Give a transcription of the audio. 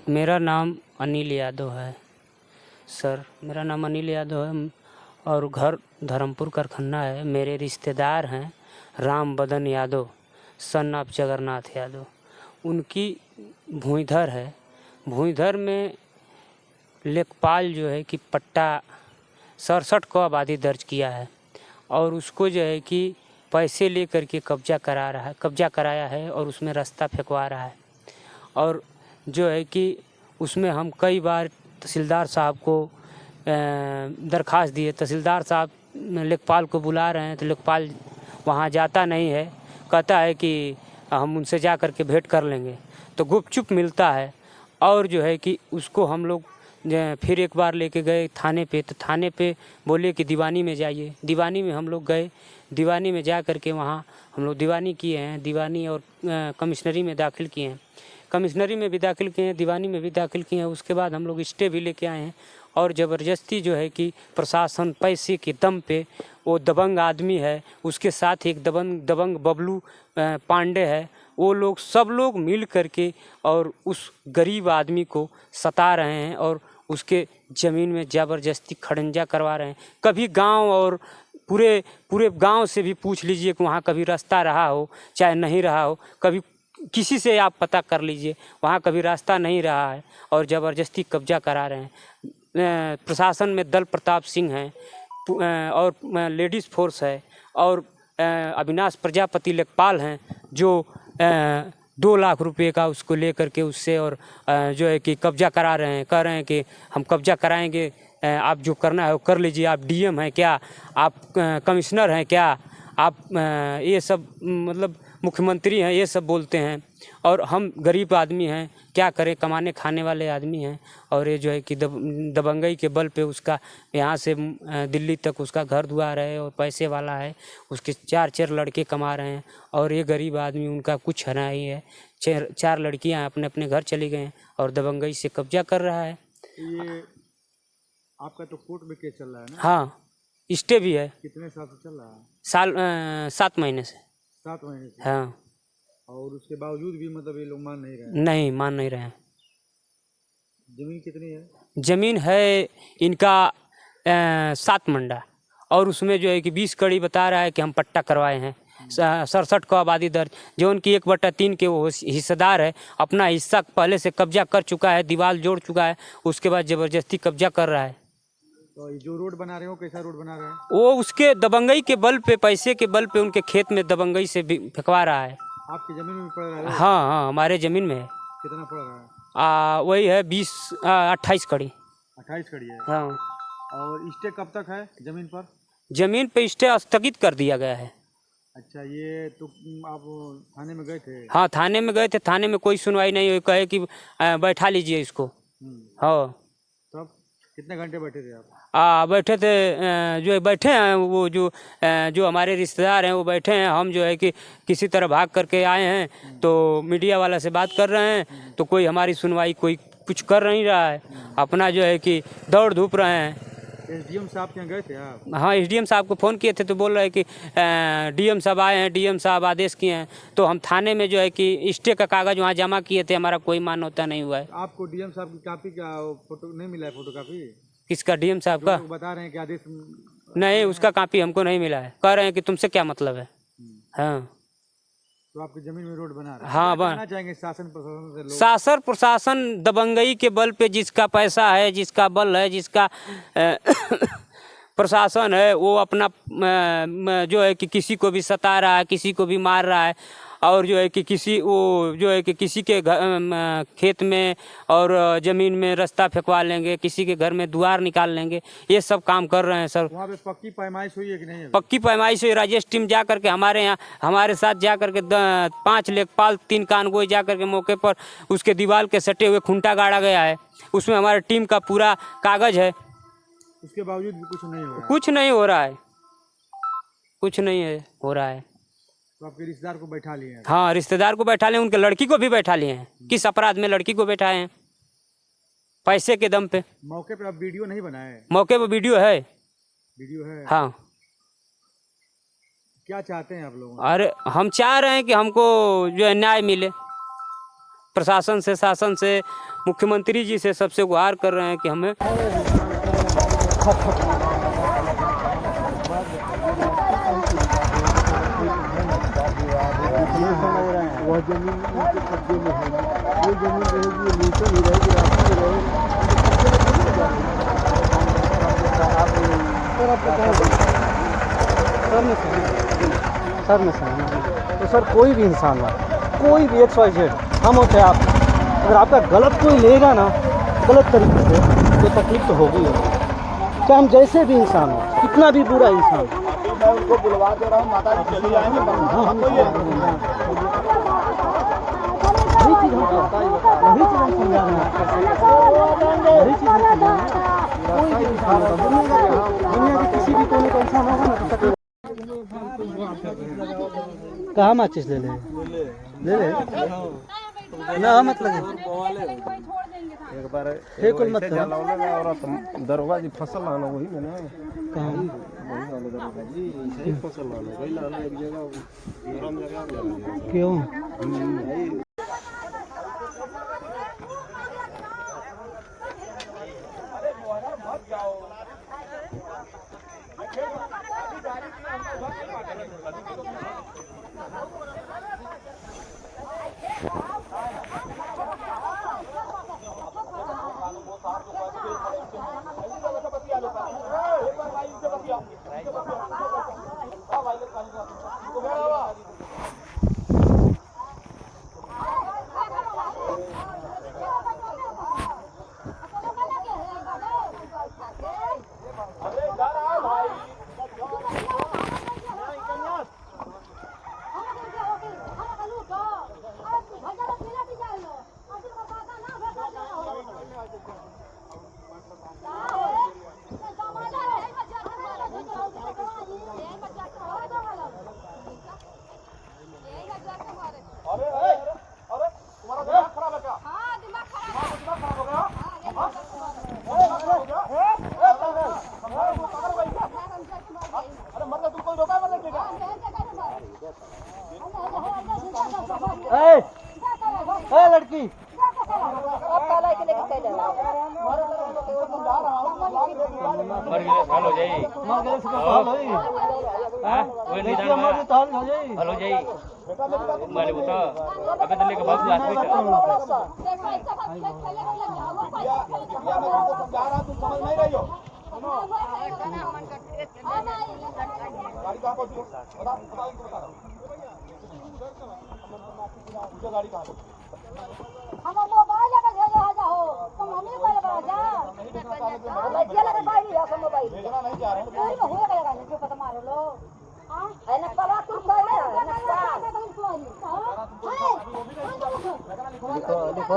मेरा नाम अनिल यादव है सर। मेरा नाम अनिल यादव है और घर धर्मपुर करखन्ना है। मेरे रिश्तेदार हैं राम बदन यादव, सन ऑफ जगन्नाथ यादव। उनकी भूइधर है। भूइधर में लेखपाल जो है कि पट्टा 67 को आबादी दर्ज किया है और उसको जो है कि पैसे ले करके कब्जा कराया है और उसमें रास्ता फेंकवा रहा है। और जो है कि उसमें हम कई बार तहसीलदार साहब को दरख्वास्त दिए। तहसीलदार साहब लेखपाल को बुला रहे हैं तो लेखपाल वहाँ जाता नहीं है, कहता है कि हम उनसे जा कर के भेंट कर लेंगे, तो गुपचुप मिलता है। और जो है कि उसको हम लोग फिर एक बार लेके गए थाने पे, तो थाने पे बोले कि दीवानी में जाइए। दीवानी में हम लोग गए। दीवानी में जा कर के वहाँ हम लोग दीवानी किए हैं। दीवानी और कमिश्नरी में दाखिल किए हैं। कमिश्नरी में भी दाखिल किए हैं, दीवानी में भी दाखिल किए हैं। उसके बाद हम लोग स्टे भी लेके आए हैं। और ज़बरदस्ती जो है कि प्रशासन पैसे के दम पे, वो दबंग आदमी है, उसके साथ एक दबंग बबलू पांडे है, वो लोग सब लोग मिल करके और उस गरीब आदमी को सता रहे हैं और उसके ज़मीन में ज़बरदस्ती खड़ंजा करवा रहे हैं। कभी गांव और पूरे गांव से भी पूछ लीजिए कि वहाँ कभी रास्ता रहा हो चाहे नहीं रहा हो, कभी किसी से आप पता कर लीजिए, वहाँ कभी रास्ता नहीं रहा है और ज़बरदस्ती कब्जा करा रहे हैं। प्रशासन में दल प्रताप सिंह हैं और लेडीज़ फोर्स है और अविनाश प्रजापति लेखपाल हैं जो 2 लाख रुपए का उसको ले करके उससे और जो है कि कब्जा करा रहे हैं। कह रहे हैं कि हम कब्जा कराएंगे, आप जो करना है वो कर लीजिए। आप डीएम हैं क्या, आप कमिश्नर हैं क्या, आप ये सब मतलब मुख्यमंत्री हैं, ये सब बोलते हैं। और हम गरीब आदमी हैं, क्या करें, कमाने खाने वाले आदमी हैं। और ये जो है कि दबंगई के बल पे उसका यहाँ से दिल्ली तक उसका घर द्वार है और पैसे वाला है, उसके 4 लड़के कमा रहे हैं और ये गरीब आदमी उनका कुछ नहीं है। 4 लड़कियाँ अपने अपने घर चली गए और दबंगई से कब्जा कर रहा है। ये आपका तो कोर्ट में केस चल रहा है ना? हाँ, स्टे भी है। कितने साल से चल रहा है? 7 महीने से। 7 महीने से? हाँ। और उसके बावजूद भी मतलब ये लोग मान नहीं रहे? नहीं मान नहीं रहे हैं। जमीन कितनी है? जमीन है इनका 7 मंडा और उसमें जो है कि 20 कड़ी बता रहा है कि हम पट्टा करवाए हैं। 67 को आबादी दर्ज, जो उनकी 1/3 के वो हिस्सेदार है, अपना हिस्सा पहले से कब्जा कर चुका है, दीवार जोड़ चुका है, उसके बाद ज़बरदस्ती कब्जा कर रहा है। तो ये जो रोड बना रहे हो, कैसा रोड बना रहे हैं? वो उसके दबंगई के बल पे, पैसे के बल पे उनके खेत में दबंगई से फेंकवा रहा है। आपकी ज़मीन में पड़ रहा है? हाँ, हमारे ज़मीन में है। कितना पड़ रहा है? वही है 28 कड़ी। 28 कड़ी है? हाँ। और स्टे कब तक है ज़मीन पर? ज़मीन पे स्टे स्थगित कर दिया गया है। अच्छा, ये तो आप थाने में गए थे? हाँ, थाने में गए थे। थाने में कोई सुनवाई नहीं हुई, कहे कि बैठा लीजिए इसको। हाँ। तब कितने घंटे बैठे थे आप? बैठे थे, जो बैठे हैं वो जो हमारे रिश्तेदार हैं वो बैठे हैं। हम जो है कि किसी तरह भाग करके आए हैं तो मीडिया वाला से बात कर रहे हैं तो कोई हमारी सुनवाई कोई कुछ कर नहीं रहा है, अपना जो है कि दौड़ धूप रहे हैं। एसडीएम साहब के यहाँ गए थे आप? हाँ, एसडीएम साहब को फ़ोन किए थे तो बोल रहे हैं कि डीएम साहब आए हैं, डीएम साहब आदेश किए हैं। तो हम थाने में जो है कि स्टे का कागज़ वहाँ जमा किए थे, हमारा कोई मान्यता नहीं हुआ है। आपको डीएम साहब की कापी का फोटो नहीं मिला है? फोटो कापी किसका? डीएम साहब का? बता रहे हैं कि आदेश नहीं, उसका कापी हमको नहीं मिला है। कह रहे हैं कि तुमसे क्या मतलब है। हाँ। तो आपकी जमीन में रोड बना रहे हैं? हाँ, कहना चाहेंगे शासन प्रशासन से? लोग शासन प्रशासन दबंगई के बल पे, जिसका पैसा है, जिसका बल है, जिसका प्रशासन है, वो अपना जो है कि किसी को भी सता रहा है, किसी को भी मार रहा है और जो है कि किसी के खेत में और ज़मीन में रास्ता फेंकवा लेंगे, किसी के घर में द्वार निकाल लेंगे, ये सब काम कर रहे हैं सर। वहाँ पे पक्की पैमाइश हुई है कि नहीं है? पक्की पैमाइश हुई। राजेश टीम जा करके हमारे यहाँ हमारे साथ जा करके 5 लेखपाल 3 कानगोई जा करके मौके पर उसके दीवार के सटे हुए खूंटा गाड़ा गया है, उसमें हमारे टीम का पूरा कागज़ है। उसके बावजूद भी कुछ नहीं हो रहा है? कुछ नहीं हो रहा है, कुछ नहीं हो रहा है। तो आपके रिश्तेदार को बैठा लिए हैं? हाँ, रिश्तेदार को बैठा लिए, उनके लड़की को भी बैठा लिए हैं। किस अपराध में लड़की को बैठाए हैं? पैसे के दम पे। मौके पे आप वीडियो नहीं बनाए? मौके पे वीडियो है। वीडियो है? हाँ। क्या चाहते हैं आप लोग? अरे हम चाह रहे हैं कि हमको जो है न्याय मिले। प्रशासन से, शासन से, मुख्यमंत्री जी से सबसे गुहार कर रहे हैं कि हमें वह जमीन उनके कब्जे में है, वो जमीन रहेगी, नीचे नहीं रहेगी, रास्ते में रहेगी। सर में तो सर कोई भी इंसान हो, कोई भी XYZ, हम होते आप, अगर आपका गलत कोई लेगा ना गलत तरीके से तो तकलीफ तो होगी होगी, चाहे हम जैसे भी इंसान हो, कितना भी बुरा इंसान हो। मैं उनको बुलवा दे रहा हूँ, माता जी चली आएंगे। वही चीज़ हम समझा रहे हैं, वही चीज़ हम समझा रहे हैं। कोई भी इंसान होगा, दुनिया के किसी भी कोने का इंसान होगा ना तो तकलीफ। कहाँ माचिस ले ले ना मत लगे एक बार एक मत दरोगा जी फसल लाना वही में ना कहाँ वही वाले दरोगा जी सही फसल लाना वही लाना एक जगह गरम जगह क्यों लड़की हम मोबाइल लगा भेजा हो तुम हमें कल बाजा मैं दिया लगा बाई है हम मोबाइल देखना नहीं जा रहे हैं पूरी में होएगा लगा जो पता मारो लो हां है ना बाबा तुम कह रहे हो ना